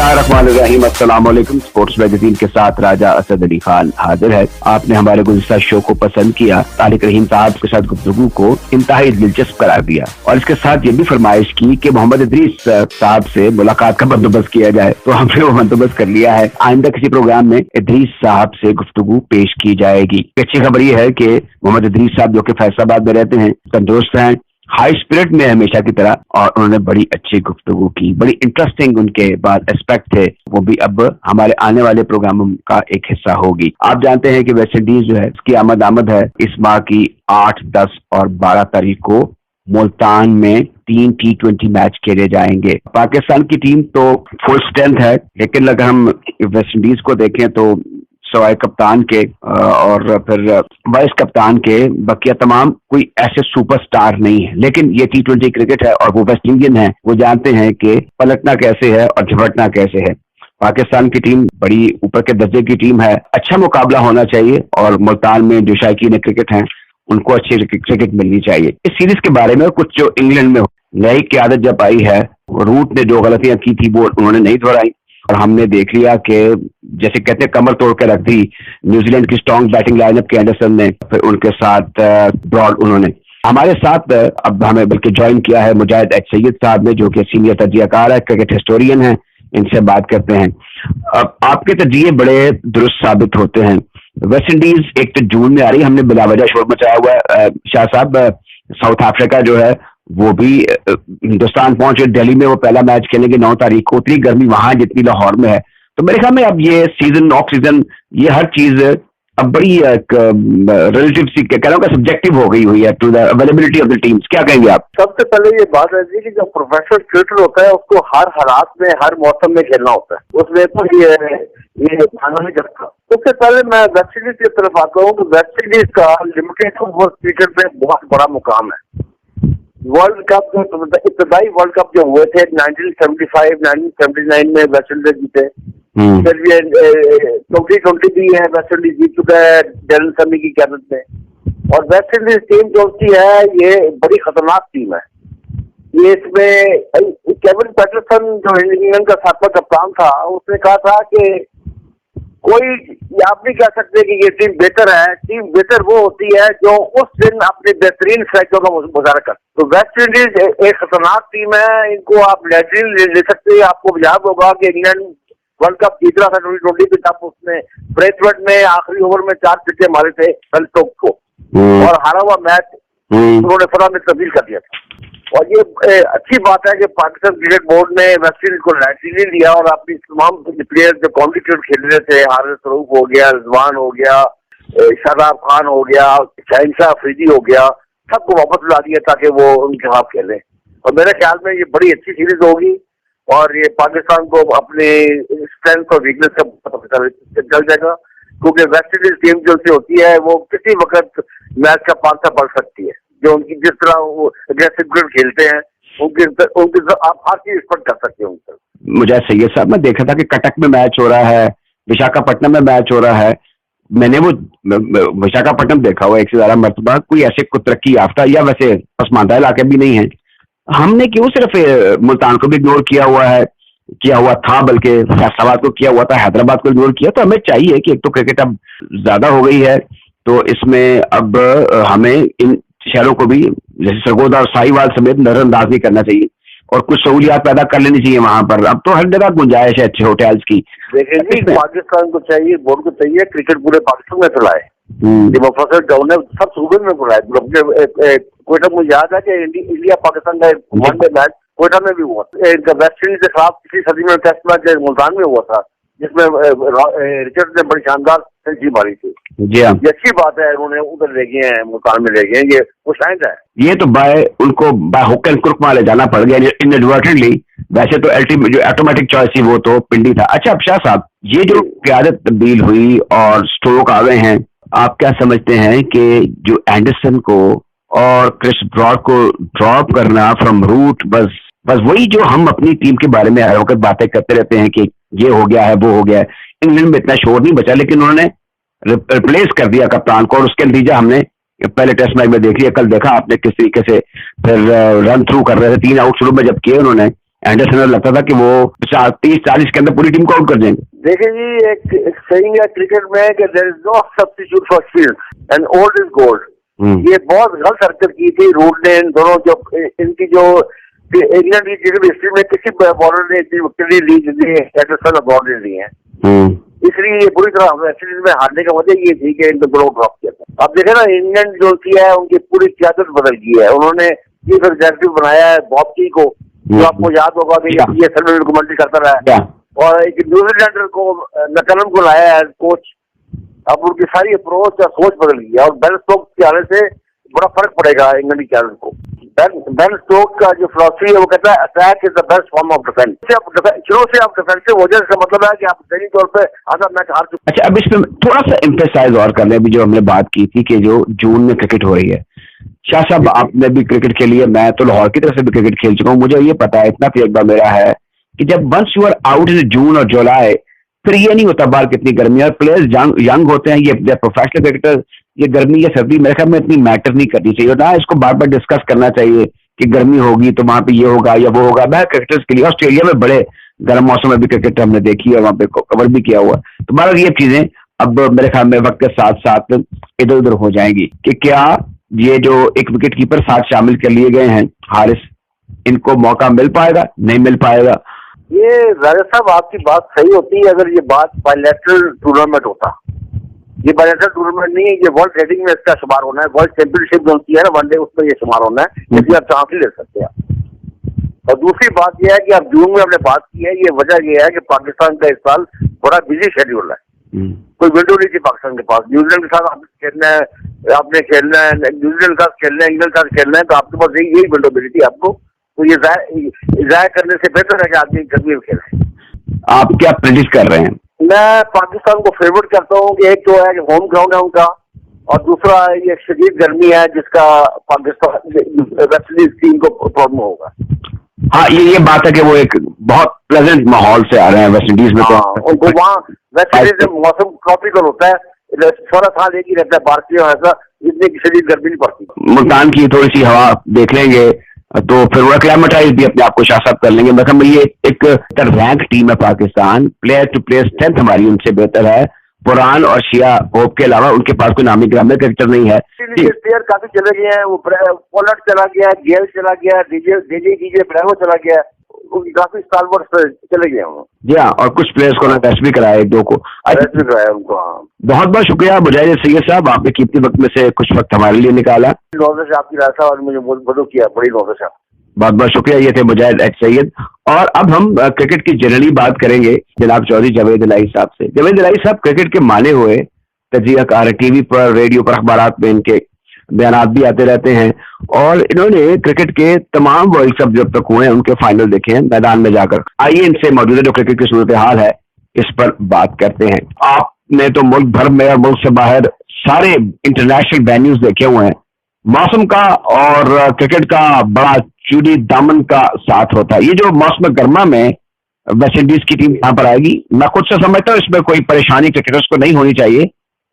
बिस्मिल्लाहिर्रहमानिर्रहीम। अस्सलाम वालेकुम। स्पोर्ट्स मैगजीन के साथ राजा असद अली खान हाजिर है। आपने हमारे गुज़िश्ता शो को पसंद किया, तारिक रहीम साहब के साथ गुफ्तगू को इंतहाई दिलचस्प करार दिया और इसके साथ ये भी फरमाइश की कि मोहम्मद इदरीस साहब से मुलाकात का बंदोबस्त किया जाए, तो हमने वो बंदोबस्त कर लिया है। आइंदा किसी प्रोग्राम में इदरीस साहब से गुफ्तगू पेश की जाएगी। अच्छी खबर ये है कि मोहम्मद इदरीस साहब जो कि फैसलाबाद में रहते हैं, तंदुरुस्त हैं, हाई स्पिरिट में हमेशा की तरह, और उन्होंने बड़ी अच्छी गुफ्तगू की। बड़ी इंटरेस्टिंग उनके बाद एस्पेक्ट थे, वो भी अब हमारे आने वाले प्रोग्रामों का एक हिस्सा होगी। आप जानते हैं कि वेस्ट इंडीज जो है इसकी आमद है इस माह की 8, 10 और 12 तारीख को मुल्तान में 3 T20 मैच खेले जाएंगे। पाकिस्तान की टीम तो फुल स्ट्रेंथ है, लेकिन अगर हम वेस्ट इंडीज को देखें तो सवाए कप्तान के और फिर वाइस कप्तान के बकिया तमाम कोई ऐसे सुपरस्टार नहीं है। लेकिन ये T20 क्रिकेट है और वो वेस्ट इंडियन है, वो जानते हैं कि पलटना कैसे है और झपटना कैसे है। पाकिस्तान की टीम बड़ी ऊपर के दर्जे की टीम है, अच्छा मुकाबला होना चाहिए और मुल्तान में जो शायकीन क्रिकेट हैं उनको अच्छी क्रिकेट मिलनी चाहिए। इस सीरीज के बारे में कुछ जो इंग्लैंड में नई क्यादत जब आई है, रूट ने जो गलतियां की थी वो उन्होंने नहीं दोहराई और हमने देख लिया कि जैसे कहते हैं कमर तोड़ के रख दी न्यूजीलैंड की स्ट्रॉन्ग बैटिंग लाइनअप के एंडरसन ने, फिर उनके साथ ब्रॉड। उन्होंने हमारे साथ अब हमें बल्कि ज्वाइन किया है मुजाहिद एच सैयद साहब ने, जो कि सीनियर तजियाकार है, क्रिकेट हिस्टोरियन है। इनसे बात करते हैं। अब आपके तजिए बड़े दुरुस्त साबित होते हैं। वेस्ट इंडीज एक तो जून में आ रही, हमने बिलावजह शोर मचाया हुआ है। शाह साहब, साउथ अफ्रीका जो है वो भी हिंदुस्तान पहुंचे, दिल्ली में वो पहला मैच खेलेंगे 9 तारीख को। उतनी गर्मी वहां जितनी लाहौर में है, तो मेरे ख्याल में अब ये सीजन ऑफ सीजन ये हर चीज अब बड़ी रिलेटिव सी कह रहा हूँ सब्जेक्टिव हो गई हुई है to the availability of the teams. क्या कहेंगे आप? सबसे पहले ये बात रहती है कि जो प्रोफेशनल क्रिकेटर होता है उसको हर हालात में हर मौसम में खेलना होता है, उसमें तो ये माना नहीं करता। सबसे पहले मैं वेस्ट इंडीज की तरफ आता हूँ। तो वेस्ट इंडीज का लिमिटेड ओवर क्रिकेट में बहुत बड़ा मुकाम है। वर्ल्ड कप इब्तदाई वर्ल्ड कप जो हुए थे 1975, 1979 में वेस्ट इंडीज जीते। फिर ये 2020 भी है, वेस्ट इंडीज जीत चुका है डैरेन समी की क़यादत में। और वेस्ट इंडीज टीम जो सी है ये बड़ी खतरनाक टीम है। ये इसमें केविन पैटरसन जो इंग्लैंड का साबका कप्तान था, उसने कहा था कि कोई आप नहीं कह सकते कि ये टीम बेहतर है। टीम बेहतर वो होती है जो उस दिन अपने बेहतरीन स्ट्राइकर का मुजाहरा कर। तो वेस्ट इंडीज एक खतरनाक टीम है, इनको आप लेटरिन ले सकते हैं। आपको याद होगा कि इंग्लैंड वर्ल्ड कप जीत रहा था 2020 में, जब उसने ब्रेथवेट में आखिरी ओवर में 4 छक्के मारे थे स्टोक्स को और हारा हुआ मैच उन्होंने फौरन में तब्दील कर दिया था। और ये अच्छी बात है कि पाकिस्तान क्रिकेट बोर्ड ने वेस्ट इंडीज को लाइटली लिया और अपनी तमाम प्लेयर जो काउंटी क्रिकेट खेल रहे थे, हारिस रऊफ हो गया, रिजवान हो गया, शादाब खान हो गया, शहनशाह अफरीदी हो गया, सबको वापस ला दिया ताकि वो उनके खिलाफ खेलें। और मेरे ख्याल में ये बड़ी अच्छी सीरीज होगी और ये पाकिस्तान को अपने स्ट्रेंथ और वीकनेस का पता चल जाएगा, क्योंकि वेस्ट इंडीज टीम जो सी होती है वो किसी वक्त मैच का पांचा पड़ सकती है। जो उनकी जिस तरह वो अग्रेसिव क्रिकेट खेलते हैं उनकी आप हर चीज एक्सपेक्ट कर सकते हैं उनसे। मुझे सैयद साहब, मैं देखा था कि कटक में मैच हो रहा है, विशाखापट्टनम में मैच हो रहा है। मैंने वो विशाखापट्टनम देखा हुआ एक से ज्यादा मरतबा। कोई ऐसे को तरक्की याफ्ता या वैसे पसमानदा इलाके भी नहीं है। हमने क्यों सिर्फ मुल्तान को भी इग्नोर किया हुआ था, बल्कि फैसलाबाद को किया हुआ था, हैदराबाद को इग्नोर किया। तो हमें चाहिए कि एक तो क्रिकेट अब ज्यादा हो गई है, तो इसमें अब हमें इन शहरों को भी जैसे सरगोदा और साहिवाल समेत नजरअंदाज नहीं करना चाहिए और कुछ सहूलियात पैदा कर लेनी चाहिए वहां पर। अब तो हर जगह गुंजाइश है अच्छे होटल्स की। देखिए, पाकिस्तान को चाहिए, बोर्ड को चाहिए क्रिकेट पूरे पाकिस्तान में फैलाए। मुफस्सिल डाउन है सब सूबे में फैलाए। कोयटा मुझे याद है कि इंडिया पाकिस्तान का वनडे मैच कोयटा में भी हुआ। इनका वेस्ट इंडीज के खिलाफ पिछली सदी में टेस्ट मैच मुल्तान में हुआ था, जिसमें रिचर्ड ने बड़ी शानदार सेंचुरी मारी थी। जी हाँ, ये अच्छी बात है, उन्होंने उधर ले गए हैं, मुल्तान में ले गए हैं, ये वो शायद है। ये तो उनको बाय हुक एंड क्रुक में ले जाना पड़ गया इनएडवर्टेंटली। वैसे तो जो ऑटोमेटिक चॉइस थी वो तो पिंडी था। अच्छा, अब शाह साहब, ये जो क्यादत तब्दील हुई और स्ट्रोक आ गए हैं, आप क्या समझते हैं कि जो एंडरसन को और क्रिस ब्रॉड को ड्रॉप करना फ्रॉम रूट, बस वही जो हम अपनी टीम के बारे में हर वक्त बातें करते रहते हैं कि ये हो गया है, वो हो गया है। इंग्लैंड में इतना शोर नहीं बचा, लेकिन उन्होंने रिप्लेस कर दिया कप्तान को और उसके नतीजा हमने पहले टेस्ट मैच में देख लिया। कल देखा आपने किस तरीके से फिर रन थ्रू कर रहे थे, 3 आउट शुरू में जब किए उन्होंने एंडरसन लगता था कि वो 30-40 के अंदर पूरी टीम को आउट कर देंगे। देखिए जी, एक सेइंग है क्रिकेट में कि there is no substitute for skill and old is gold. ये बहुत गलत हरकत की थी रूट ने, इन दोनों जो इनकी जो इंग्लैंड की क्रिकेट हिस्ट्री में किसी बॉलर ने इतनी विकेट ली जितनी एंडरसन अब्रॉड ने ली है। इसलिए ये बुरी तरह वेस्ट इंडीज में हारने का वजह ये थी कि इनको ब्लो ड्रॉप किया था। अब देखे ना, इंग्लैंड जो किया है उनकी पूरी क्यादत बदल गई है। उन्होंने ये एग्जेक्टिव बनाया है बॉबकी को, जो आपको याद होगा कि ये असल में कमेंट्री करता रहा है, और एक न्यूजीलैंडर को नकलन को लाया है कोच। अब उनकी सारी अप्रोच और सोच बदल गई है, और बेन स्टोक्स के आने से बड़ा फर्क पड़ेगा इंग्लैंड की कैडेट को। बेन स्टोक्स का जो फिलॉसफी है वो कहता है attack is the best form of defence. शुरू से आप डिफेंसिव हो जाए, इसका मतलब है कि आप सही तौर पे आधा मैच हार चुके। अच्छा, अब इसमें थोड़ा सा एम्फेसाइज और कर लें, अभी जो हमने बात की थी कि जो जून में क्रिकेट हो रही है। शाह साहब, आपने भी क्रिकेट खेली है, मैं तो लाहौर की तरफ से भी क्रिकेट खेल चुका हूँ, मुझे ये पता है, इतना तजुर्बा मेरा है कि जब once you are out in June और जुलाई, फिर ये नहीं होता बाहर कितनी गर्मी है, और प्लेयर्स यंग होते हैं, ये प्रोफेशनल क्रिकेटर, ये गर्मी या सर्दी मेरे ख्याल में इतनी मैटर नहीं करनी चाहिए ना, इसको बार बार डिस्कस करना चाहिए कि गर्मी होगी तो वहां पे ये होगा या वो होगा। मैं क्रिकेटर्स के लिए ऑस्ट्रेलिया में बड़े गर्म मौसम में भी क्रिकेट हमने देखी है, वहां पे कवर भी किया हुआ, तो बार ये चीजें अब मेरे ख्याल में वक्त के साथ साथ इधर उधर हो जाएंगी कि क्या ये जो एक विकेट कीपर साथ शामिल कर लिए गए हैं हारिस, इनको मौका मिल पाएगा, नहीं मिल पाएगा? ये राजा साहब, आपकी बात सही होती है अगर ये बात बायलैटरल टूर्नामेंट होता। ये बायलैटरल टूर्नामेंट नहीं है, ये वर्ल्ड रेटिंग में इसका शुमार होना है। वर्ल्ड चैंपियनशिप जो होती है ना वनडे, उसमें ये शुमार होना है, इसलिए आप चांस ही ले सकते हैं। और दूसरी बात यह है कि आप जून में हमने बात की है, ये वजह यह है कि पाकिस्तान का इस साल बड़ा बिजी शेड्यूल है। कोई विंडो नहीं थी पाकिस्तान के पास। न्यूजीलैंड के साथ आपने खेलना है, न्यूजीलैंड के साथ खेलना है, इंग्लैंड के साथ खेलना है, तो आपके पास यही विंडो मिली थी आपको। तो ये जाया करने से बेहतर है कि आदमी गर्मी में खेले। आप क्या प्रेडिक्ट कर रहे हैं? मैं पाकिस्तान को फेवरेट करता हूँ कि एक तो है कि होम ग्राउंड है उनका, और दूसरा ये शदीद गर्मी है जिसका पाकिस्तान वेस्ट इंडीज टीम को प्रॉब्लम होगा। हाँ, ये बात है कि वो एक बहुत प्लेजेंट माहौल से आ रहे हैं वेस्ट इंडीज में। तो उनको वहाँ वेस्ट इंडीज में मौसम ट्रॉपिकल होता है, सारा साल एक ही रहता है, बारिश ऐसा इतनी शदीद गर्मी नहीं पड़ती। मुल्तान की थोड़ी सी हवा देख लेंगे तो फिर वो एक्लेमेटाइज भी अपने आप को शासक कर लेंगे। मतलब ये एक रैंक टीम है Pakistan, player to player strength हमारी उनसे बेहतर है। पुरान और शिया होप के अलावा उनके पास कोई नामी ग्रामीण क्रिकेटर नहीं है। प्लेयर काफी चले गए हैं, वो पोलर्ड चला गया, गेल चला गया, डीजे ब्रावो चला गया, काफी स्टारवर्स चले गए हैं जी हाँ, और कुछ प्लेयर्स को रेस्ट भी कराया, एक दो को रेस्ट भी कराया उनको। बहुत बहुत शुक्रिया मुजाहिद सैयद साहब, आपने कीमती वक्त में से कुछ वक्त हमारे लिए निकाला। नौजर आपकी रास्ता और मुझे मदद किया, बड़ी नौजर। बहुत बहुत शुक्रिया। ये थे मुजाहिद सैयद। और अब हम क्रिकेट की जनरली बात करेंगे जनाब चौधरी जावेद इलाही साहब से। जावेद इलाही साहब क्रिकेट के माने हुए तजियाकार, टीवी पर, रेडियो पर, अखबारात में इनके बयानात भी आते रहते हैं, और इन्होंने क्रिकेट के तमाम वर्ल्ड कप जब तक हुए हैं उनके फाइनल देखे हैं मैदान में जाकर। आइए इनसे मौजूदा जो क्रिकेट की सूरत हाल है इस पर बात करते हैं। आपने तो मुल्क भर में और मुल्क से बाहर सारे इंटरनेशनल वेन्यूज देखे हुए हैं। मौसम का और क्रिकेट का बड़ा चूड़ी दामन का साथ होता है। ये जो मौसम गर्मा में वेस्ट इंडीज की टीम यहाँ पर आएगी, मैं खुद से समझता हूँ इसमें कोई परेशानी क्रिकेटर्स को नहीं होनी चाहिए,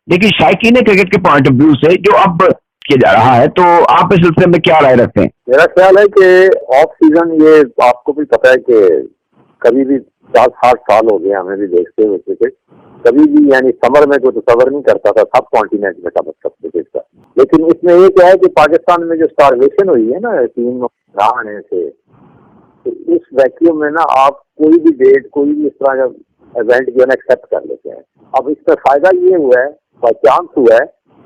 लेकिन शायकीन क्रिकेट के पॉइंट ऑफ व्यू से जो अब किया जा रहा है, तो आप इस सिलसिले में क्या राय रखते हैं? मेरा ख्याल है कि ऑफ सीजन, ये आपको भी पता है कि कभी भी 7-8 साल हो गए हमें भी देखते हुए क्रिकेट, कभी भी यानी समर में कोई तस्वर नहीं करता था सब कॉन्टिनेंट में का मतलब क्रिकेट का। लेकिन इसमें ये क्या है कि पाकिस्तान में जो स्टारवेशन हुई है ना टीम ना आने से, तो इस वैक्यूम में ना आप कोई भी डेट, कोई भी इस तरह का इवेंट जो है एक्सेप्ट कर लेते हैं। अब इसका फायदा ये हुआ है, चांस हुआ है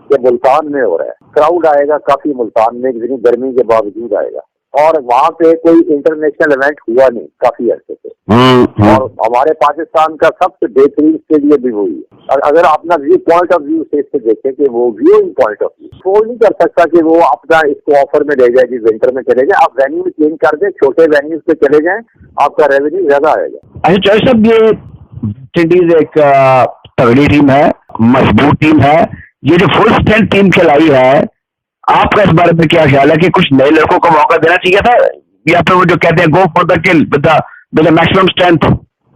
कि मुल्तान में हो रहा है, क्राउड आएगा काफी मुल्तान में, जितनी गर्मी के बावजूद आएगा, और वहाँ पे कोई इंटरनेशनल इवेंट हुआ नहीं काफी अर्से से। और हमारे पाकिस्तान का सबसे बेहतरीन स्टेडियम भी वही है। और अगर अपना व्यू पॉइंट ऑफ व्यू से इससे देखें कि वो viewing point of view phone नहीं कर सकता कि वो अपना इसको ऑफर में ले जाए कि विंटर में चले जाए। आप वेन्यू चेंज कर दें, छोटे वेन्यूज पे चले जाएं, आपका रेवेन्यू ज्यादा आएगा। अच्छा चौधरी साहब, ये वेस्ट इंडीज एक तगड़ी टीम है, मजबूत टीम है, ये जो फुल स्ट्रेंथ टीम खिलाई है, आपका इस बारे में क्या ख्याल है कि कुछ नए लड़कों को मौका देना चाहिए था, या फिर वो जो कहते हैं go for the kill with the maximum strength?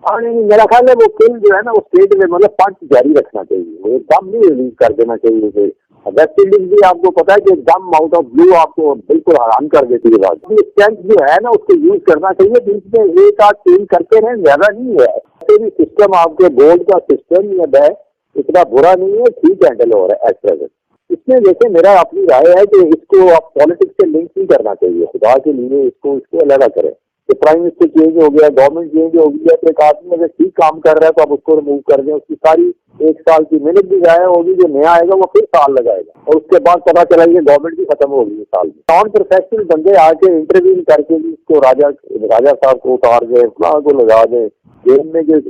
नहीं, मेरा ख्याल है वो किल जो है ना, वो स्टेज में मतलब पंच जारी रखना चाहिए, वो दम नहीं रिलीज कर देना चाहिए कि वेस्ट इंडीज भी आपको पता है कि एकदम आउट ऑफ ब्लू आपको बिल्कुल हैरान कर देती है बात। स्ट्रेंथ जो है ना उसको यूज करना चाहिए, बीच में एक आध टीम करते रहे, ज्यादा नहीं है। ऐसे भी सिस्टम आपके बोर्ड का सिस्टम ही है, इतना बुरा नहीं है, ठीक हैंडल हो रहा है एट प्रेजेंट। इसमें देखिए मेरा अपनी राय है कि इसको आप पॉलिटिक्स से लिंक नहीं करना चाहिए, खुदा के लिए इसको अलग करें। तो प्राइम मिनिस्टर चेंज हो गया, गवर्नमेंट चेंज हो गया, तो एक आदमी अगर ठीक काम कर रहा है तो आप उसको रिमूव कर दें, उसकी सारी एक साल की मेहनत भी जाए होगी, जो नया आएगा वो फिर साल लगाएगा और उसके बाद पता चला कि गवर्नमेंट भी खत्म होगी साल में। नॉन प्रोफेशनल बंदे आके इंटरव्यू करके भी इसको राजा साहब को उतार दे, फलां को लगा दे। गेम में जो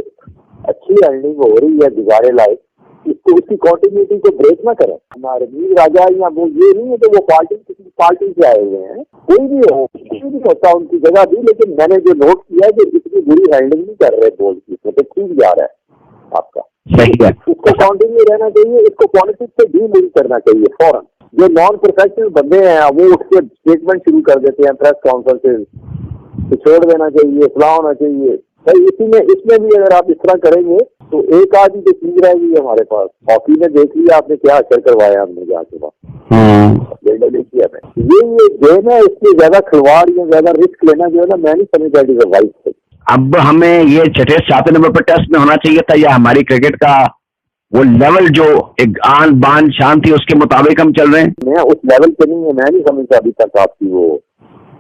अच्छी अर्निंग हो रही है गुजारे लायक, इसको उसकी कॉन्टिन्यूटी को ब्रेक ना करें। रमीज राजा या वो ये नहीं है कि वो किसी पार्टी से आए हुए हैं, कोई भी होता उनकी जगह भी, लेकिन मैंने जो नोट किया है कि इतनी बुरी हैंडलिंग नहीं कर रहे बोल की, तो ठीक जा रहा है आपका, सही है। इसको कॉन्टिन्यू रहना चाहिए, इसको पॉलिटिक्स से डीलिंक करना चाहिए फौरन। जो नॉन प्रोफेशनल बंदे हैं वो उसके स्टेटमेंट शुरू कर देते हैं प्रेस कॉन्फ्रेंसेज, तो छोड़ देना चाहिए, फलां होना चाहिए। इसमें भी अगर आप इस तरह करेंगे तो एक आदमी तो चीज रहेगी हमारे पास। हॉकी में देख लिया आपने क्या असर करवाया हमने जाके देखिए ये गेम है, इसमें ज्यादा खिलवाड़ या ज्यादा रिस्क लेना जो है ना, मैं नहीं समझता कि वाइस। अब हमें ये छठे 7 नंबर पर टेस्ट में होना चाहिए था, या हमारी क्रिकेट का वो लेवल जो एक आन बान शान थी उसके मुताबिक हम चल रहे हैं? मैं उस लेवल पे नहीं है, मैं नहीं समझता अभी तक आपकी वो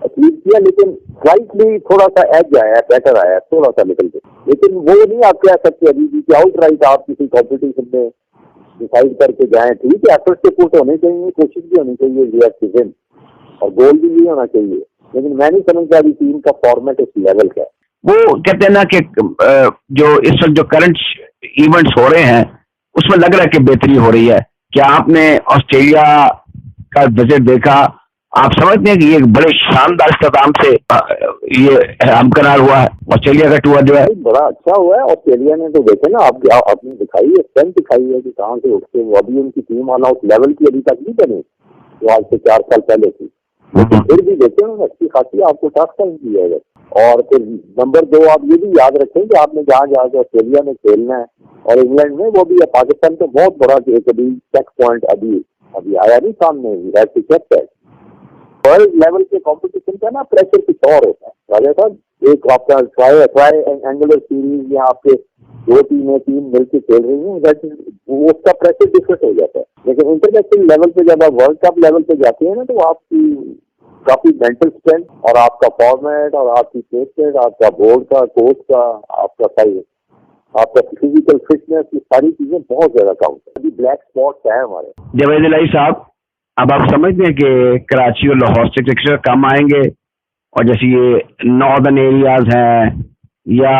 अचीव किया, लेकिन स्लाइटली थोड़ा सा एज आया, बेटर आया थोड़ा सा निकल के, लेकिन वो नहीं आप कह सकते अभी भी कि आउट राइट आप किसी कॉम्पिटिशन में डिसाइड करके जाएं। ठीक है, एफर्ट से पुट होने चाहिए, कोशिश भी होनी चाहिए, और गोल भी नहीं होना चाहिए, लेकिन मैं नहीं समझता अभी टीम का फॉर्मेट इस लेवल का है। वो कहते हैं ना कि जो इस वक्त जो करंट इवेंट्स हो रहे हैं उसमें लग रहा है कि बेहतरी हो रही है। क्या आपने ऑस्ट्रेलिया का विजिट देखा? आप समझते हैं कि ये बड़े शानदार इख्तिताम से ये हमकरार हुआ है ऑस्ट्रेलिया का टूर जो है? बड़ा अच्छा हुआ है ऑस्ट्रेलिया ने, तो देखे ना आपने दिखाई है, स्ट्रेंथ दिखाई है कि कहाँ से उठते वो। अभी उनकी टीम आना उस लेवल की अभी तक नहीं बनी जो आज से 4 साल पहले थी, लेकिन फिर भी देखे उन्होंने अच्छी खासी आपको टास्क टाइम किया है। और फिर नंबर 2 आप ये भी याद रखें कि आपने जहाँ जाकर ऑस्ट्रेलिया में खेलना है और इंग्लैंड में वो भी है, पाकिस्तान तो बहुत बड़ा एक अभी चेक पॉइंट अभी आया नहीं सामने। वर्ल्ड लेवल के कंपटीशन का ना प्रेशर कुछ और होता है राजा साहब। एक आपका ट्राई एंगुलर सीरीज या आपके 2 टीमें 3 मिलकर खेल रही हैं, उसका प्रेशर डिफरेंट हो जाता है। लेकिन इंटरनेशनल लेवल पे जब आप वर्ल्ड कप लेवल पे जाते हैं ना, तो आपकी काफी मेंटल स्ट्रेंथ और आपका फॉर्मेट और आपकी सेफ्टी, आपका बोर्ड का, कोच का, आपका फिजिकल फिटनेस, ये सारी चीजें बहुत ज्यादा काउंट है। अभी ब्लैक स्पॉट्स है हमारे। जावेद इलाही साहब, अब आप समझते हैं कि कराची और लाहौर से क्रिकेटर कम आएंगे, और जैसे ये नॉर्दर्न एरियाज हैं या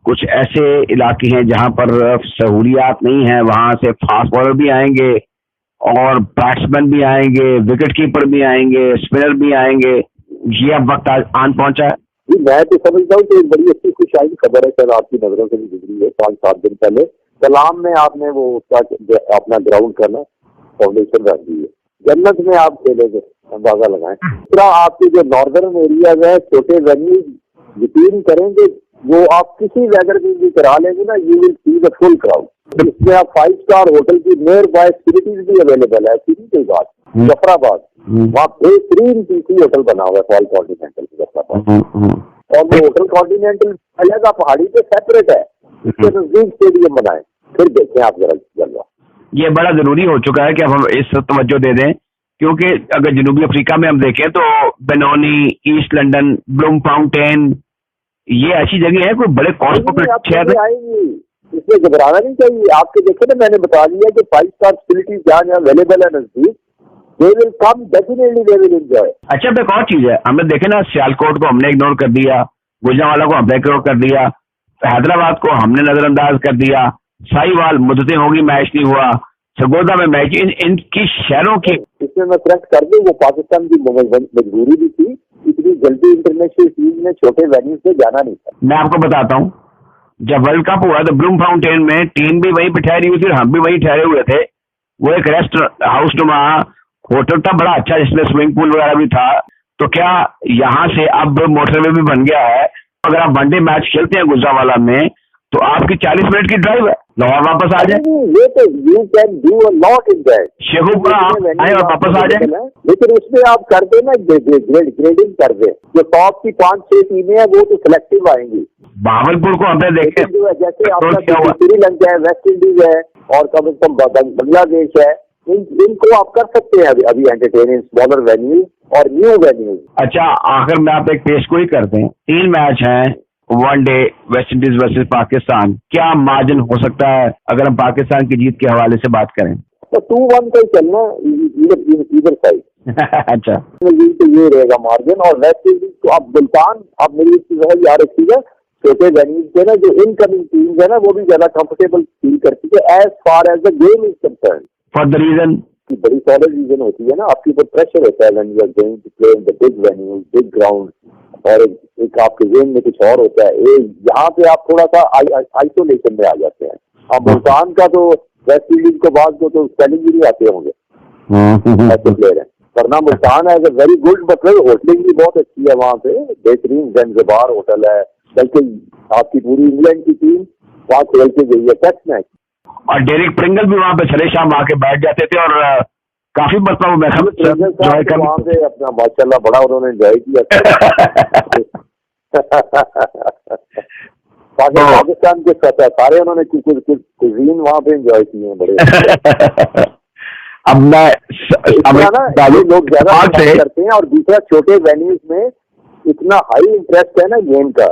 कुछ ऐसे इलाके हैं जहां पर सहूलियात नहीं है, वहां से फास्ट बॉलर भी आएंगे और बैट्समैन भी आएंगे, विकेट कीपर भी आएंगे, स्पिनर भी आएंगे। ये अब वक्त आन पहुंचा है। मैं तो समझता हूँ कि एक बड़ी अच्छी खुशहाली खबर है, शायद आपकी नजरों से भी गुजरी है। 5-7 दिन पहले कलाम में आपने वो उसका अपना ग्राउंड करना फाउंडेशन रख दी है। जन्नत में आप खेलेंगे, अंदाजा लगाएं। दूसरा, आपके जो नॉर्दर्न एरियाज है, छोटे वेन्यूज यकीन करेंगे, वो आप किसी वेदर में भी करा लेंगे ना, you will see the full crowd. इसमें आप 5 स्टार होटल की नियर बाय फैसिलिटीज भी अवेलेबल है। सीधी कोई बात, जफराबाद वहाँ बेहतरीन पीसी होटल बना हुआ है, फॉल कॉन्टिनेंटल जफराबाद। और वो होटल कॉन्टिनेंटल अलग पहाड़ी पे सेपरेट है, इसके नजदीक स्टेडियम बनाए, फिर देखें आप जरा जलवा। ये बड़ा जरूरी हो चुका है कि हम इस तवज्जो दे दें, क्योंकि अगर जनूबी अफ्रीका में हम देखें तो बेनोनी, ईस्ट लंदन, ब्लूमफाउंटेन, ये ऐसी जगह है कोई बड़े कॉस्मोपॉलिटन शहर आएंगी, इसमें घबराना नहीं चाहिए। आपके देखे ना, मैंने बता दिया कि 5 स्टार फैसिलिटीज जहाँ अवेलेबल है नजदीक, they will come, definitely they will enjoy। अच्छा, अब एक और चीज है, हमने देखे ना सियालकोट को हमने इग्नोर कर दिया, गुजरांवाला को हमने इग्नोर कर दिया, हैदराबाद को हमने नजरअंदाज कर दिया, साहिवाल मुद्दतें होगी मैच नहीं हुआ, सरगोदा में मैच, इनकी शहरों की इसमें मैं करेक्ट कर दूं, वो पाकिस्तान की मजबूरी भी थी, इतनी जल्दी इंटरनेशनल टीम में छोटे वेन्यू से जाना नहीं था। मैं आपको बताता हूँ, जब वर्ल्ड कप हुआ तो ब्लूमफाउंटेन में टीम भी वहीं पे ठहरी हुई थी और हम भी वहीं ठहरे हुए थे। वो एक रेस्ट हाउस नुमा होटल था, बड़ा अच्छा, जिसमें स्विमिंग पूल वगैरह भी था। तो क्या यहाँ से अब मोटरवे भी बन गया है? अगर आप वनडे मैच खेलते हैं गुजरांवाला में, तो आपकी 40 मिनट की ड्राइव है। लाहौर वापस आ जाए, ये तो you can do a lot in that. Sheikhupura आए और वापस आ जाए, लेकिन उसमें आप कर दे ना, ग्रेडिंग कर दे, जो टॉप की 5-6 टीमें हैं वो तो सिलेक्टिव आएंगी। भावलपुर को हमने देखे जो है, जैसे क्या आपका हुआ, श्रीलंका है, वेस्ट इंडीज है और कम से कम बांग्लादेश है, इनको आप कर सकते हैं अभी एंटरटेनिंग स्मॉलर वेन्यू और न्यू वेन्यू। अच्छा आखिर में आप एक पेश को ही करते हैं, 3 मैच हैं one day, West Indies versus Pakistan, क्या मार्जिन हो सकता है अगर हम पाकिस्तान की जीत के हवाले से बात करें? तो 2-1 का ही चलना इधर साइड। अच्छा तो ये रहेगा मार्जिन। और वेस्ट इंडीज को आप मुल्तान, आप मेरी चीज याद रखिएगा, छोटे वेन्यूज के ना जो इनकमिंग टीम्स है ना वो भी ज्यादा कंफर्टेबल फील करती है as far as the game is concern. For the reason की बड़ी सॉलिड रीजन होती है ना, आपके ऊपर प्रेशर होता है when you are going to play in the big venues, big ground, और एक आपके गेम में कुछ और होता है। यहाँ पे आप थोड़ा सा आइसोलेशन में आ जाते हैं। अब मुल्तान का तो वेस्ट इंडीज को बाद को तो स्पेलिंग भी नहीं आते होंगे ऐसे प्लेयर है, वरना मुल्तान है वेरी गुड, मतलब होटलिंग भी बहुत अच्छी है वहाँ पे, बेहतरीन ज़ंज़िबार होटल है, बल्कि आपकी पूरी इंग्लैंड की टीम वहाँ खेल के गई है टेस्ट मैच। और डेरिक प्रिंगल भी वहाँ पे छड़े शाम आके बैठ जाते थे और काफी मतलब वहाँ पे अपना माशाल्लाह बड़ा उन्होंने एंजॉय किया। पाकिस्तान के सारे उन्होंने कुजीन वहाँ पे एंजॉय किए हैं बड़े। अब मैं लोग ज्यादा करते हैं, और दूसरा छोटे वेन्यूज में इतना हाई इंटरेस्ट है ना गेम का,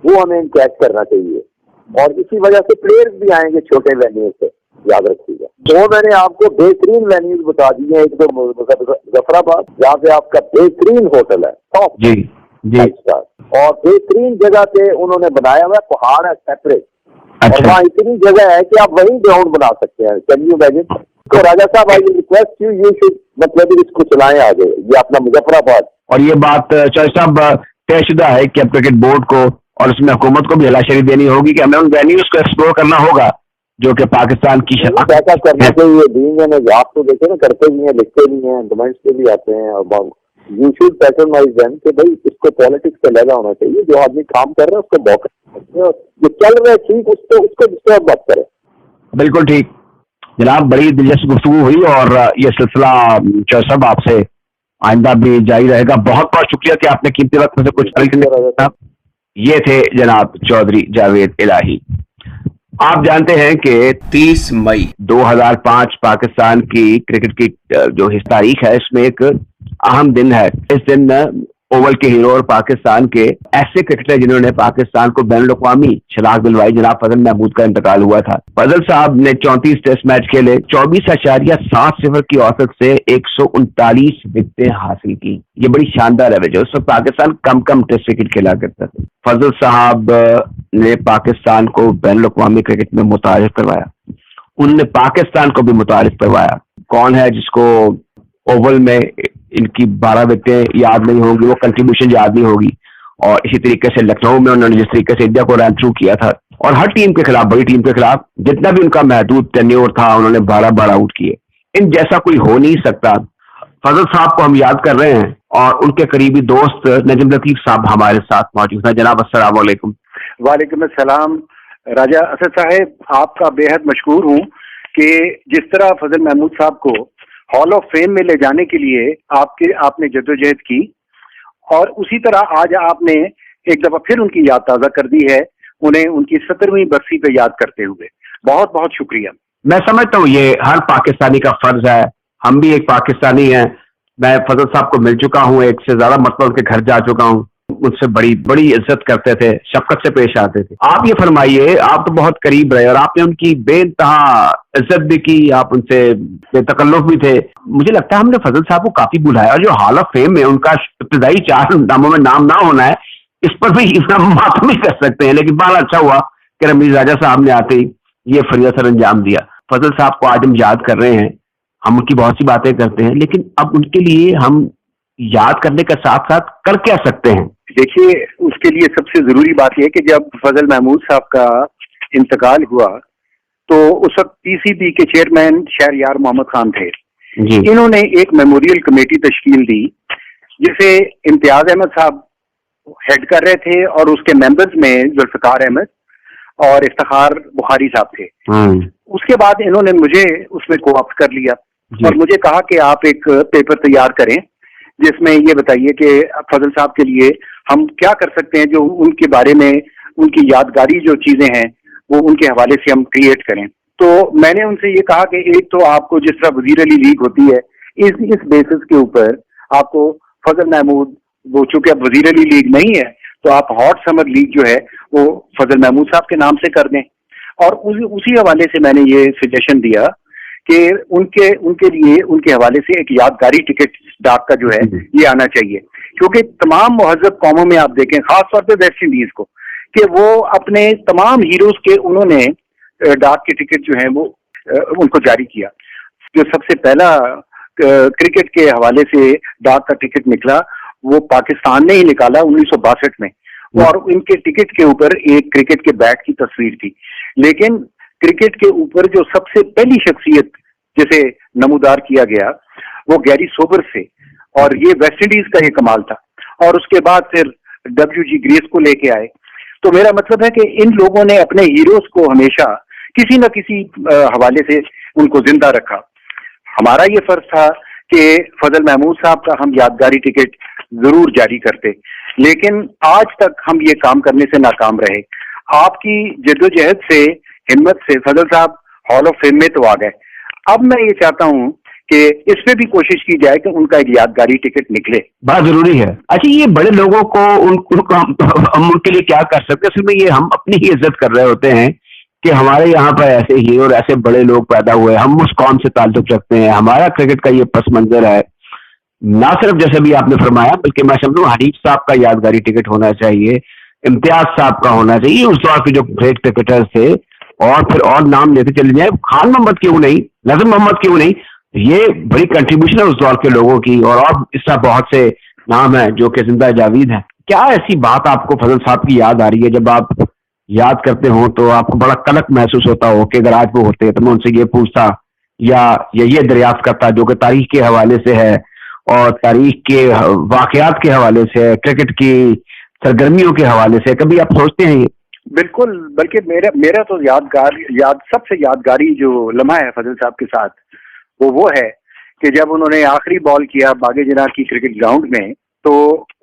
वो हमें कैच करना चाहिए, और इसी वजह से प्लेयर्स भी आएंगे छोटे वेन्यूज से, याद रखिएगा। तो मैंने आपको बेहतरीन वेन्यूज बता दी है, एक तो मुजफ्फराबाद जहाँ पे आपका बेहतरीन होटल है टॉप जी जी, और बेहतरीन जगह पे उन्होंने बनाया हुआ पहाड़ है सेपरेट, अच्छा। और वहाँ इतनी जगह है कि आप वहीं ग्राउंड बना सकते हैं। Can you imagine? तो राजा साहब आई रिक्वेस्ट यू शुड मतलब इसको चलाएं आगे, ये अपना मुजफ्फराबाद। और ये बात चौधरी साहब तयशुदा है कि अब क्रिकेट बोर्ड को और उसमें हुकूमत को भी हलाशरी देनी होगी कि हमें उन वेन्यूज को एक्सप्लोर करना होगा जो कि पाकिस्तान की ऐसा करना चाहिए। बीइंग आप तो देखे ना, करते भी हैं, लिखते भी हैं, कमेंट्स पे भी आते हैं, और यू शुड पैटर्नाइज देम कि भाई इसको पॉलिटिक्स का लगा होना चाहिए, जो आदमी काम कर रहा है उसको मौका, जो चल रहा है ठीक उसको डिस्टर्ब मत करे। बिल्कुल ठीक जनाब, बड़ी दिलचस्प गुफ्तगू हुई और ये सिलसिला चौधरी साहब आपसे आइंदा भी जारी रहेगा। बहुत बहुत शुक्रिया कि आपने कीमती वक्त में से कुछ। ये थे जनाब चौधरी जावेद इलाही। आप जानते हैं कि 30 मई 2005 पाकिस्तान की क्रिकेट की जो तारीख है इसमें एक अहम दिन है। इस दिन ओवल के हीरो और पाकिस्तान के ऐसे क्रिकेटर जिन्होंने पाकिस्तान को बैनुल-अक़वामी शनाख्त दिलवाई, जनाब फजल महमूद का इंतकाल हुआ था। फजल साहब ने 34 टेस्ट मैच खेले, 24.7 की औसत से 139 विकेटें हासिल की। ये बड़ी शानदार एवरेज है। उस वक्त पाकिस्तान कम टेस्ट क्रिकेट खेला करता था। फजल साहब ने पाकिस्तान को बैनुल-अक़वामी क्रिकेट में मुतारिफ करवाया, उन्होंने पाकिस्तान को भी मुतारिफ करवाया। कौन है जिसको ओवल में इनकी 12 विकेटें याद नहीं होंगी, वो कंट्रीब्यूशन याद नहीं होगी। और इसी तरीके से लखनऊ में उन्होंने जिस तरीके से इंडिया को रन थ्रू किया था, और हर टीम के खिलाफ, बड़ी टीम के खिलाफ जितना भी उनका महदूद टेन्योर था, उन्होंने 12 आउट किए। इन जैसा कोई हो नहीं सकता। फजल साहब को हम याद कर रहे हैं और उनके करीबी दोस्त नजम लतीफ साहब हमारे साथ मौजूद हैं। जनाब अस्सलाम वालेकुम। वालेकुम अस्सलाम। राजा असद साहब, आपका बेहद मशहूर हूँ कि जिस तरह फजल महमूद साहब को हॉल ऑफ फेम में ले जाने के लिए आपने जद्दोजहद की, और उसी तरह आज आपने एक दफा फिर उनकी याद ताज़ा कर दी है, उन्हें उनकी 17वीं बरसी पे याद करते हुए। बहुत बहुत शुक्रिया। मैं समझता हूँ ये हर पाकिस्तानी का फर्ज है, हम भी एक पाकिस्तानी हैं। मैं फजल साहब को मिल चुका हूँ, एक से ज्यादा मरतबा उनके घर जा चुका हूँ, मुझसे बड़ी इज्जत करते थे, शफकत से पेश आते थे। आप ये फरमाइए, आप तो बहुत करीब रहे और आपने उनकी बेइंतहा इज्जत भी की, आप उनसे बेतकल्लुफ भी थे। मुझे लगता है हमने फजल साहब को काफी बुलाया, और जो हॉल ऑफ फेम में उनका इब्तदाई 4 नामों में नाम ना होना है, इस पर भी मातम ही कर सकते हैं। लेकिन बड़ा अच्छा हुआ कि रमीज राजा साहब ने आते ही ये फरिया सर अंजाम दिया। फजल साहब को आज हम याद कर रहे हैं, हम उनकी बहुत सी बातें करते हैं, लेकिन अब उनके लिए हम याद करने के साथ साथ कर क्या सकते हैं? देखिए, उसके लिए सबसे जरूरी बात यह कि जब फजल महमूद साहब का इंतकाल हुआ तो उस वक्त पीसीबी के चेयरमैन शहरयार मोहम्मद खान थे। इन्होंने एक मेमोरियल कमेटी तश्कील दी जिसे इम्तियाज अहमद साहब हेड कर रहे थे, और उसके मेंबर्स में जुल्फकार अहमद और इफ्तिखार बुखारी साहब थे। उसके बाद इन्होंने मुझे उसमें कोऑप्ट कर लिया और मुझे कहा कि आप एक पेपर तैयार करें जिसमें ये बताइए कि फजल साहब के लिए हम क्या कर सकते हैं, जो उनके बारे में उनकी यादगारी जो चीजें हैं वो उनके हवाले से हम क्रिएट करें। तो मैंने उनसे ये कहा कि एक तो आपको जिस तरह वजीर अली लीग होती है, इस बेसिस के ऊपर आपको फजल महमूद, वो चूंकि अब वजीर अली लीग नहीं है तो आप हॉट समर लीग जो है वो फजल महमूद साहब के नाम से कर दें। और उसी हवाले से मैंने ये सजेशन दिया कि उनके लिए उनके हवाले से एक यादगारी टिकट डाक का जो है ये आना चाहिए, क्योंकि तमाम महज़ब कौमों में आप देखें, खासतौर पे वेस्ट इंडीज को, कि वो अपने तमाम हीरोज के उन्होंने डाक के टिकट जो है वो उनको जारी किया। जो सबसे पहला क्रिकेट के हवाले से डाक का टिकट निकला वो पाकिस्तान ने ही निकाला 1962 में, और इनके टिकट के ऊपर एक क्रिकेट के बैट की तस्वीर थी। लेकिन क्रिकेट के ऊपर जो सबसे पहली शख्सियत जिसे नमूदार किया गया वो गैरी सोबर से, और ये वेस्ट इंडीज का ये कमाल था। और उसके बाद फिर WG ग्रेस को लेके आए। तो मेरा मतलब है कि इन लोगों ने अपने हीरोज को हमेशा किसी न किसी हवाले से उनको जिंदा रखा। हमारा ये फर्ज था कि फजल महमूद साहब का हम यादगारी टिकट जरूर जारी करते, लेकिन आज तक हम ये काम करने से नाकाम रहे। आपकी जद्दोजहद से, हिम्मत से फजल साहब हॉल ऑफ फेम में तो आ गए। अब मैं ये चाहता हूँ कि इसमें भी कोशिश की जाए कि उनका एक यादगारी टिकट निकले। बहुत जरूरी है। अच्छा, ये बड़े लोगों को उनको हम उनके लिए क्या कर सकते हैं? असल में ये हम अपनी ही इज्जत कर रहे होते हैं कि हमारे यहाँ पर ऐसे हीरो और ऐसे बड़े लोग पैदा हुए, हम उस कौम से ताल्लुक रखते हैं, हमारा क्रिकेट का ये पस मंजर है। ना सिर्फ जैसे भी आपने फरमाया, बल्कि मैं समझूं हनीफ साहब का यादगारी टिकट होना चाहिए, इम्तियाज साहब का होना चाहिए, उस दौर के जो ग्रेट क्रिकेटर्स थे, और फिर और नाम लेते चले जाए, खान मोहम्मद क्यों नहीं, नजम मोहम्मद क्यों नहीं, ये बड़ी कंट्रीब्यूशन है उस दौर के लोगों की। और इस तरह बहुत से नाम है जो कि जिंदा जावीद है। क्या ऐसी बात आपको फजल साहब की याद आ रही है, जब आप याद करते हो तो आपको बड़ा कलक महसूस होता हो कि अगर आज वो होते तो मैं उनसे ये पूछता या ये दरियाफ्त करता, जो कि तारीख के हवाले से है और तारीख के वाकयात के हवाले से है, क्रिकेट की सरगर्मियों के हवाले से? कभी आप सोचते हैं ये? बिल्कुल, बल्कि मेरा तो सबसे यादगारी जो लम्हा है फजल साहब के साथ वो है कि जब उन्होंने आखिरी बॉल किया बागे जना की क्रिकेट ग्राउंड में, तो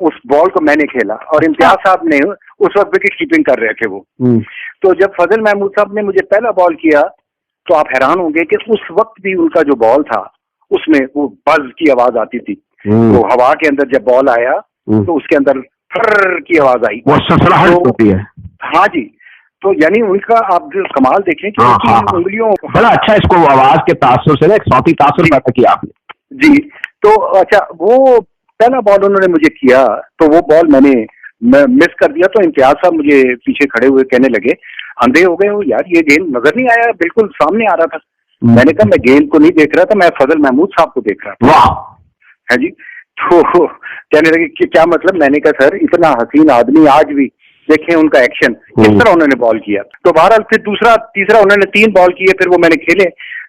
उस बॉल को मैंने खेला और इम्तियाज साहब ने उस वक्त विकेट कीपिंग कर रहे थे वो। तो जब फजल महमूद साहब ने मुझे पहला बॉल किया तो आप हैरान होंगे कि उस वक्त भी उनका जो बॉल था उसमें वो बज की आवाज आती थी। तो हवा के अंदर जब बॉल आया तो उसके अंदर फर की आवाज आई, वो ससराहट होती है। हाँ जी, तो यानी उनका आप जो कमाल देखें कि उनकी उंगलियों, बड़ा अच्छा इसको आवाज के तासुर से ना एक सौती तासुर पैदा किया आपने जी। तो अच्छा, वो पहला बॉल उन्होंने मुझे किया तो वो बॉल मैं मिस कर दिया। तो इम्तियाज साहब मुझे पीछे खड़े हुए कहने लगे, अंधे हो गए हो यार, ये गेंद नजर नहीं आया, बिल्कुल सामने आ रहा था। मैंने कहा मैं गेंद को नहीं देख रहा था, मैं फजल महमूद साहब को देख रहा था। वाह है जी। तो कहने लगे कि क्या मतलब? मैंने कहा सर, इतना हसीन आदमी आज भी देखें उनका एक्शन किस तरह उन्होंने बॉल किया। तो बहरहाल फिर दूसरा तीसरा उन्होंने 3 बॉल किए, फिर वो मैंने खेले।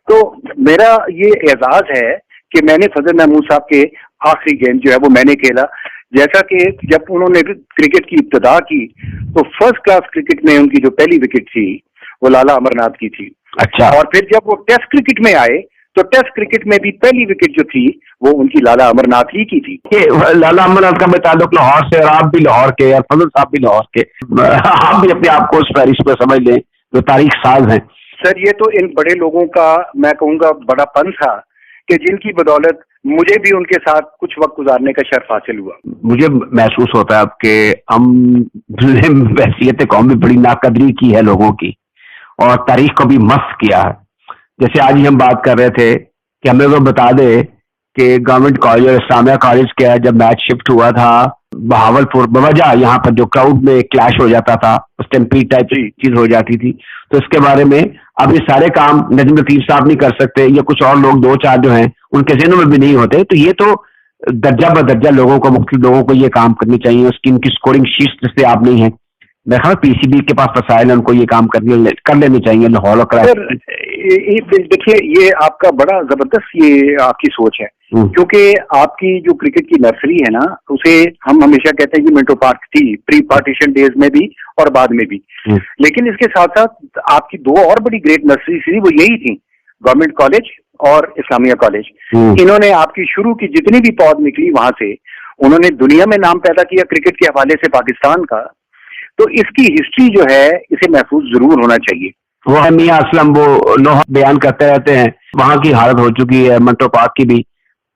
तो मेरा ये एजाज है कि मैंने फजल महमूद साहब के आखिरी गेम जो है वो मैंने खेला। जैसा कि जब उन्होंने क्रिकेट की इब्तिदा की तो फर्स्ट क्लास क्रिकेट में उनकी जो पहली विकेट थी वो लाला अमरनाथ की थी। अच्छा। और फिर जब वो टेस्ट क्रिकेट में आए तो टेस्ट क्रिकेट में भी पहली विकेट जो थी वो उनकी लाला अमरनाथ ही की थी। लाला अमरनाथ का ताल्लुक लाहौर से, और आप भी लाहौर के और फजल साहब भी लाहौर के, आप भी अपने आप को उस फहरिस्त पर समझ लें जो तारीख साज हैं। सर, ये तो इन बड़े लोगों का मैं कहूँगा बड़ापन था कि जिनकी बदौलत मुझे भी उनके साथ कुछ वक्त गुजारने का शर्फ हासिल हुआ। मुझे महसूस होता है कि हम हैसियत कौम में बड़ी नाकदरी की है लोगों की, और तारीख को भी मस्त किया है। जैसे आज ही हम बात कर रहे थे कि हमें वो बता दे कि गवर्नमेंट कॉलेज और इस्लामिया कॉलेज का जब मैच शिफ्ट हुआ था बहावलपुर, बवजह यहाँ पर जो क्राउड में क्लैश हो जाता था, स्टैम्पीड टाइप चीज हो जाती थी, तो इसके बारे में अब ये सारे काम नजम लतीफ साहब नहीं कर सकते, या कुछ और लोग 2-4 जो हैं उनके ज़हनों में भी नहीं होते। तो ये तो दर्जा बदर्जा लोगों को, मुख्तलिफ लोगों को ये काम करनी चाहिए। उसकी इनकी स्कोरिंग शीट से आप नहीं है, मैं ख्याल PCB के पास वसाइल है, उनको ये काम कर लेने चाहिए। लाहौर देखिए, ये आपका बड़ा जबरदस्त ये आपकी सोच है क्योंकि आपकी जो क्रिकेट की नर्सरी है ना, उसे हम हमेशा कहते हैं कि मिंटो पार्क थी, प्री पार्टीशन डेज में भी और बाद में भी। लेकिन इसके साथ साथ आपकी दो और बड़ी ग्रेट नर्सरी थी, वो यही थी, गवर्नमेंट कॉलेज और इस्लामिया कॉलेज। इन्होंने आपकी शुरू की जितनी भी पौध निकली वहां से, उन्होंने दुनिया में नाम पैदा किया क्रिकेट के हवाले से पाकिस्तान का। तो इसकी हिस्ट्री जो है, इसे महफूज जरूर होना चाहिए। वो है मियां असलम, वो लोहा बयान करते रहते हैं, वहां की हालत हो चुकी है मिंटो पार्क की भी।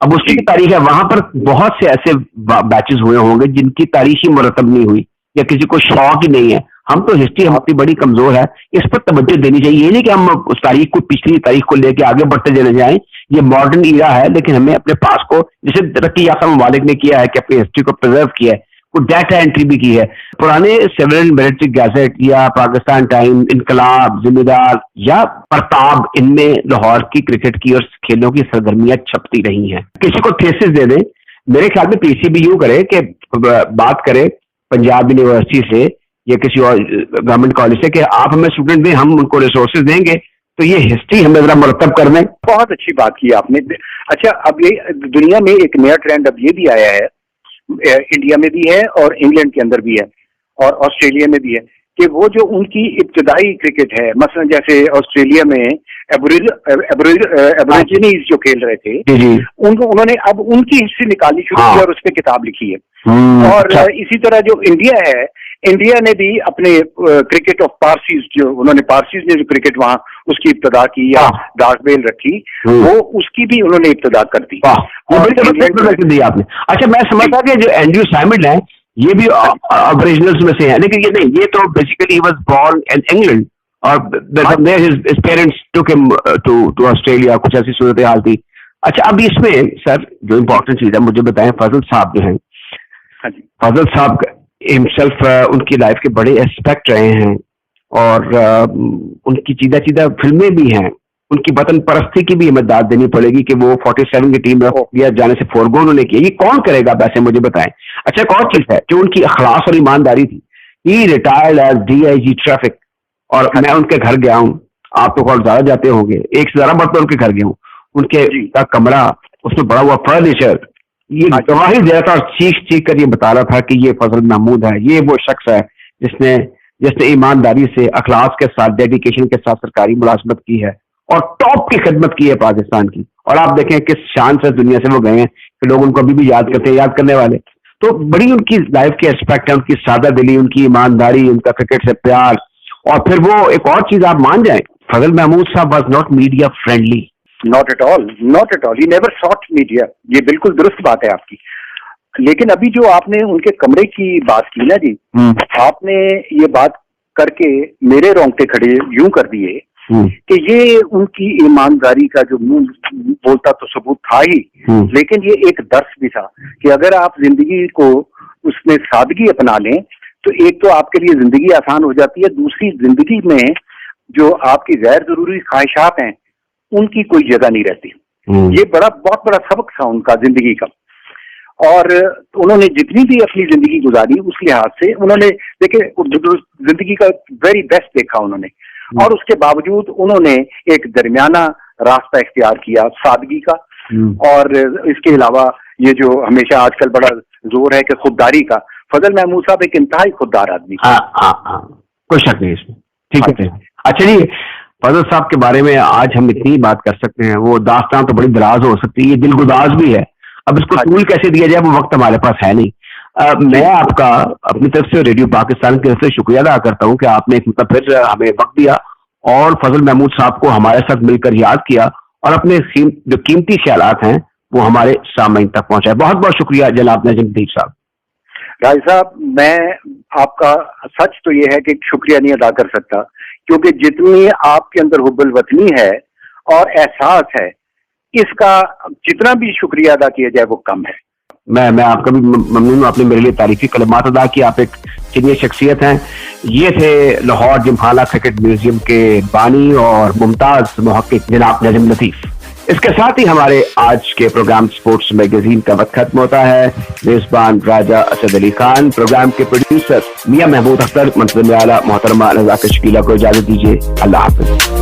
अब उसकी भी तारीख है, वहां पर बहुत से ऐसे बैचेस हुए होंगे जिनकी तारीख ही मुरतब नहीं हुई या किसी को शौक ही नहीं है। हम तो हिस्ट्री हमारी बड़ी कमजोर है, इस पर तवज्जो देनी चाहिए। ये नहीं कि हम उस तारीख को, पिछली तारीख को लेके आगे बढ़ते चले जाएं। ये मॉडर्न ईरा है, लेकिन हमें अपने पास को, जैसे तरक्की याफ्ता ममालिक ने किया है कि अपनी हिस्ट्री को प्रिजर्व किया है, कुछ डाटा एंट्री भी की है। पुराने सेवरल मिलिट्री गैजेट या पाकिस्तान टाइम, इनकलाब, जिम्मेदार या प्रताप, इनमें लाहौर की क्रिकेट की और खेलों की सरगर्मियां छपती रही हैं। किसी को थेसिस दे दें, मेरे ख्याल में पीसीबी यूं करे कि बात करे पंजाब यूनिवर्सिटी से या किसी और गवर्नमेंट कॉलेज से कि आप हमें स्टूडेंट दें, हम उनको रिसोर्सेज देंगे, तो ये हिस्ट्री हमें जरा मुरतब कर दें। बहुत अच्छी बात की आपने। अच्छा, अब ये दुनिया में एक नया ट्रेंड अब ये भी आया है, इंडिया में भी है और इंग्लैंड के अंदर भी है और ऑस्ट्रेलिया में भी है, कि वो जो उनकी इब्तदाई क्रिकेट है, मसलन जैसे ऑस्ट्रेलिया में एबोरिजिनीज जो खेल रहे थे, उन्होंने अब उनकी हिस्ट्री निकालनी शुरू की और उस पर किताब लिखी है। और इसी तरह जो इंडिया है, इंडिया ने भी अपने क्रिकेट ऑफ पारसीज, जो उन्होंने पारसीज ने जो क्रिकेट वहां उसकी इब्तदा की या डार्क बेल रखी, वो उसकी भी उन्होंने इब्तदा कर दी। दी आपने। अच्छा, मैं समझता कि जो एंड्रयू साइमंड है ये भी ओरिजिनल्स में से है, लेकिन ये नहीं, ये तो basically he was born in England और his parents took him to Australia, कुछ ऐसी सूरत हाल थी। अच्छा, अब इसमें सर जो इम्पोर्टेंट चीज है, मुझे बताएं, फजल साहब जो हैं, फजल साहब हिमसेल्फ उनकी लाइफ के बड़े एस्पेक्ट रहे हैं और उनकी चीदा फिल्में भी हैं। उनकी वतन परस्ती की भी हमें दाद देनी पड़ेगी कि वो 47 की टीम में जाने से फोरगो उन्होंने किया। ये कौन करेगा वैसे, मुझे बताएं। अच्छा, एक और चीज है जो उनकी अखलास और ईमानदारी थी। ही रिटायर्ड एज DIG ट्रैफिक और मैं उनके घर गया हूँ, आप तो बहुत ज्यादा जाते होंगे, एक से ज्यादा मरतबा उनके घर गया हूँ। उनके का कमरा, उसमें बड़ा हुआ फर्नीचर, ये गवाही दे रहा था और चीख कर ये बता रहा था कि ये फजल महमूद है, ये वो शख्स है जिसने ईमानदारी से, अखलास के साथ, डेडिकेशन के साथ सरकारी मुलाजमत की है और टॉप की खिदमत की है पाकिस्तान की। और आप देखें किस शान से दुनिया से वो गए हैं कि लोग उनको अभी भी याद करते हैं, याद करने वाले। तो बड़ी उनकी लाइफ के एस्पेक्ट है, उनकी सादा दिली, उनकी ईमानदारी, उनका क्रिकेट से प्यार। और फिर वो एक और चीज आप मान जाए, फजल महमूद साहब was not media friendly. Not at all, not at all, he never sought media. ये बिल्कुल दुरुस्त बात है आपकी। लेकिन अभी जो आपने उनके कमरे की बात की ना जी, आपने ये बात करके मेरे रोंगटे खड़े यूं कर दिए कि ये उनकी ईमानदारी का जो मुंह बोलता तो सबूत था ही, लेकिन ये एक दर्स भी था कि अगर आप जिंदगी को उसमें सादगी अपना लें तो एक तो आपके लिए जिंदगी आसान हो जाती है, दूसरी जिंदगी में जो आपकी गैर जरूरी ख्वाहिशात हैं उनकी कोई जगह नहीं रहती। ये बहुत बड़ा सबक था उनका जिंदगी का। और उन्होंने जितनी भी अपनी जिंदगी गुजारी उस लिहाज से उन्होंने देखिए जिंदगी का वेरी बेस्ट देखा उन्होंने, और उसके बावजूद उन्होंने एक दरमियाना रास्ता इख्तियार किया सादगी का। और इसके अलावा ये जो हमेशा आजकल बड़ा जोर है कि खुददारी का, फजल महमूद साहब एक इंतहाई खुददार आदमी। कोई शक नहीं इसमें, ठीक है। अच्छा जी, फजल साहब के बारे में आज हम इतनी बात कर सकते हैं, वो दास्तान तो बड़ी दराज हो सकती है, ये दिलगुदाज भी है। अब इसको टूल कैसे दिया जाए वो वक्त हमारे पास है नहीं। मैं आपका अपनी तरफ से, रेडियो पाकिस्तान की तरफ से शुक्रिया अदा करता हूँ कि आपने एक मतलब फिर हमें वक्त दिया और फजल महमूद साहब को हमारे साथ मिलकर याद किया और अपने जो कीमती ख्यालात हैं वो हमारे सामने तक पहुंचाए। बहुत बहुत शुक्रिया जनाब नजीम साहब। राज साहब, मैं आपका सच तो ये है कि शुक्रिया नहीं अदा कर सकता, क्योंकि जितनी आपके अंदर हुब्बुल वतनी है और एहसास है, इसका जितना भी शुक्रिया अदा किया जाए वो कम है। मैं आपका भी ममनून हूं, आपने मेरे लिए तारीफी कलमात अदा की। आप एक सीनियर शख्सियत हैं। ये थे लाहौर जिमखाना क्रिकेट म्यूजियम के बानी और मुमताज मुहक्किक जनाब नजीम लतीफ। इसके साथ ही हमारे आज के प्रोग्राम स्पोर्ट्स मैगजीन का वक्त खत्म होता है। मेजबान राजा असद अली खान, प्रोग्राम के प्रोड्यूसर मियां महमूद अख्तर, मंतज़िम आला मोहतरमा नज़ाकत शकीला को इजाजत दीजिए। अल्लाह हाफ़िज़।